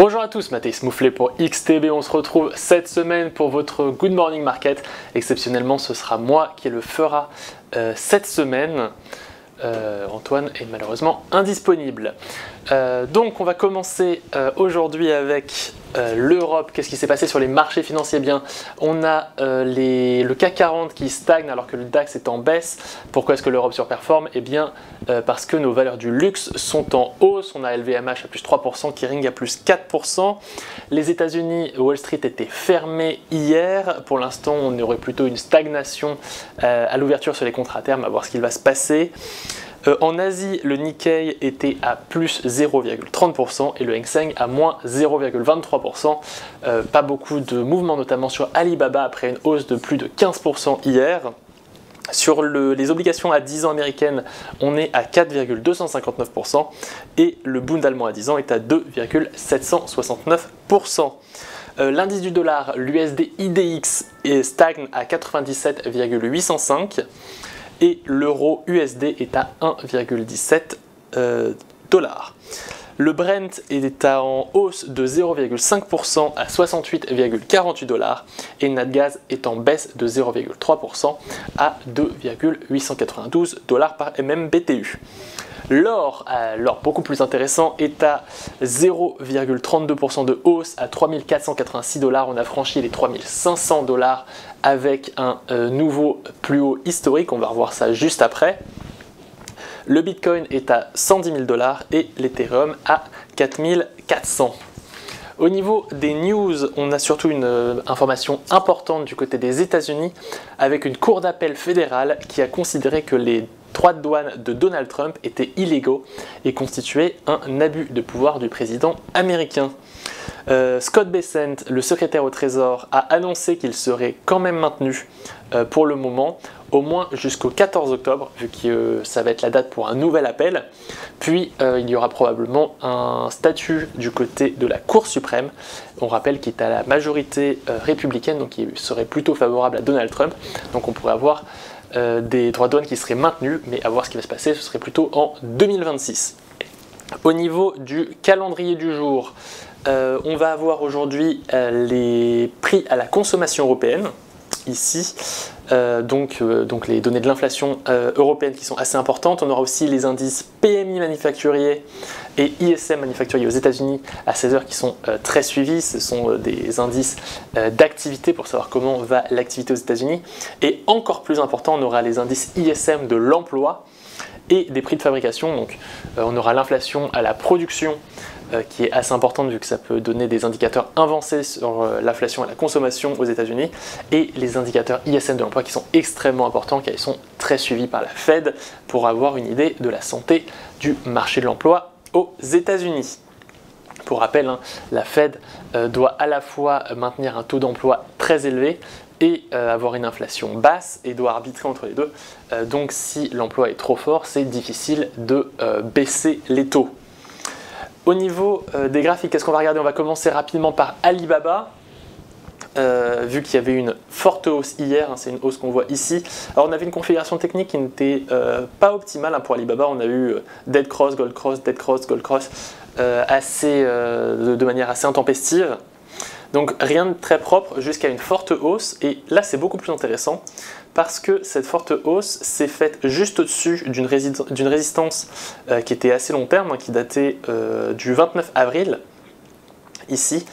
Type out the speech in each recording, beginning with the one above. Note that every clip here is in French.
Bonjour à tous, Mathieu Mouflet pour XTB. On se retrouve cette semaine pour votre Good Morning Market. Exceptionnellement, ce sera moi qui le fera cette semaine. Antoine est malheureusement indisponible. Donc on va commencer aujourd'hui avec l'Europe. Qu'est-ce qui s'est passé sur les marchés financiers? Bien, on a le CAC 40 qui stagne alors que le DAX est en baisse. Pourquoi est-ce que l'Europe surperforme? Eh bien parce que nos valeurs du luxe sont en hausse. On a LVMH à plus 3%, Kering à plus 4%. Les États-Unis, Wall Street était fermé hier. Pour l'instant, on aurait plutôt une stagnation à l'ouverture sur les contrats à terme, à voir ce qu'il va se passer. En Asie, le Nikkei était à plus 0,30% et le Hang Seng à moins 0,23%. Pas beaucoup de mouvements, notamment sur Alibaba après une hausse de plus de 15% hier. Sur les obligations à 10 ans américaines, on est à 4,259% et le Bund allemand à 10 ans est à 2,769%. L'indice du dollar, l'USD IDX, stagne à 97,805 et l'euro USD est à 1,17 $. Le Brent est en hausse de 0,5% à 68,48 $. Et le Natgaz est en baisse de 0,3% à 2,892 $ par MMBTU. L'or beaucoup plus intéressant, est à 0,32% de hausse à 3486 $. On a franchi les 3500 $ avec un nouveau plus haut historique. On va revoir ça juste après. Le Bitcoin est à 110 000 $ et l'Ethereum à 4400. Au niveau des news, on a surtout une information importante du côté des États-Unis avec une cour d'appel fédérale qui a considéré que les droits de douane de Donald Trump étaient illégaux et constituaient un abus de pouvoir du président américain. Scott Bessent, le secrétaire au Trésor, a annoncé qu'il serait quand même maintenu pour le moment, au moins jusqu'au 14 octobre, vu que ça va être la date pour un nouvel appel. Puis il y aura probablement un statut du côté de la Cour suprême. On rappelle qu'il est à la majorité républicaine, donc il serait plutôt favorable à Donald Trump. Donc on pourrait avoir des droits de douane qui seraient maintenus, mais à voir ce qui va se passer, ce serait plutôt en 2026. Au niveau du calendrier du jour, on va avoir aujourd'hui les prix à la consommation européenne, ici, donc les données de l'inflation européenne qui sont assez importantes. On aura aussi les indices PMI manufacturier et ISM manufacturier aux États-Unis à 16h qui sont très suivis. Ce sont des indices d'activité pour savoir comment va l'activité aux États-Unis. Et encore plus important, on aura les indices ISM de l'emploi et des prix de fabrication. Donc on aura l'inflation à la production qui est assez importante vu que ça peut donner des indicateurs avancés sur l'inflation à la consommation aux États-Unis, et les indicateurs ISM de l'emploi qui sont extrêmement importants car ils sont très suivis par la Fed pour avoir une idée de la santé du marché de l'emploi aux États-Unis. Pour rappel, la Fed doit à la fois maintenir un taux d'emploi très élevé et avoir une inflation basse et doit arbitrer entre les deux. Donc si l'emploi est trop fort, c'est difficile de baisser les taux. Au niveau des graphiques, qu'est-ce qu'on va regarder? On va commencer rapidement par Alibaba. Vu qu'il y avait une forte hausse hier, c'est une hausse qu'on voit ici. Alors on avait une configuration technique qui n'était pas optimale pour Alibaba. On a eu dead cross, gold cross, dead cross, gold cross, de manière assez intempestive. Donc rien de très propre jusqu'à une forte hausse, et là c'est beaucoup plus intéressant parce que cette forte hausse s'est faite juste au-dessus d'une résistance qui était assez long terme, qui datait du 29 avril ici,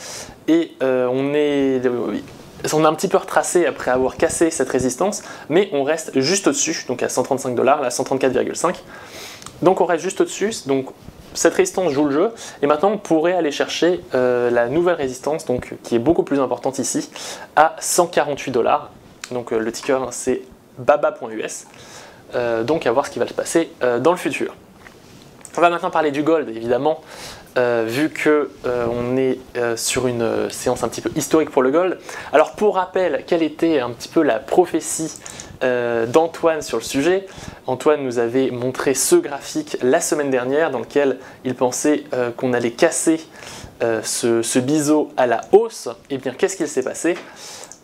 et on a un petit peu retracé après avoir cassé cette résistance, mais on reste juste au-dessus, donc à 135 $, là 134,5. Donc on reste juste au-dessus, donc cette résistance joue le jeu, et maintenant on pourrait aller chercher la nouvelle résistance, donc, qui est beaucoup plus importante ici, à 148 $. Donc le ticker c'est baba.us, donc à voir ce qui va se passer dans le futur. On va maintenant parler du gold, évidemment, vu que on est sur une séance un petit peu historique pour le gold. Alors pour rappel, quelle était un petit peu la prophétie d'Antoine sur le sujet? Antoine nous avait montré ce graphique la semaine dernière dans lequel il pensait qu'on allait casser ce biseau à la hausse. Et bien qu'est-ce qu'il s'est passé?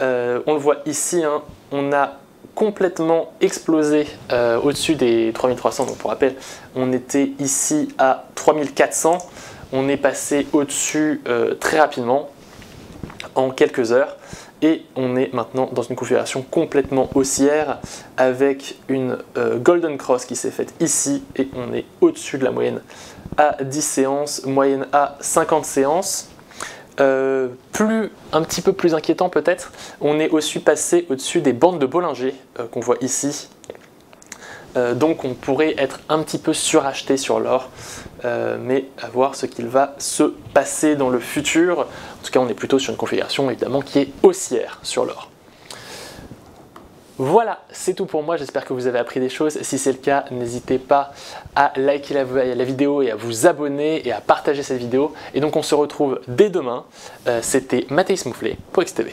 On le voit ici, on a complètement explosé au-dessus des 3300. Donc pour rappel, on était ici à 3400. on est passé au-dessus très rapidement, en quelques heures, et on est maintenant dans une configuration complètement haussière avec une Golden Cross qui s'est faite ici, et on est au-dessus de la moyenne à 10 séances, moyenne à 50 séances. Un petit peu plus inquiétant peut-être, on est aussi passé au-dessus des bandes de Bollinger qu'on voit ici. Donc on pourrait être un petit peu suracheté sur l'or, mais à voir ce qu'il va se passer dans le futur. En tout cas, on est plutôt sur une configuration évidemment qui est haussière sur l'or. Voilà, c'est tout pour moi, j'espère que vous avez appris des choses. Si c'est le cas, n'hésitez pas à liker la vidéo et à vous abonner et à partager cette vidéo. Et donc on se retrouve dès demain. C'était Mathéis Mouflet pour XTB.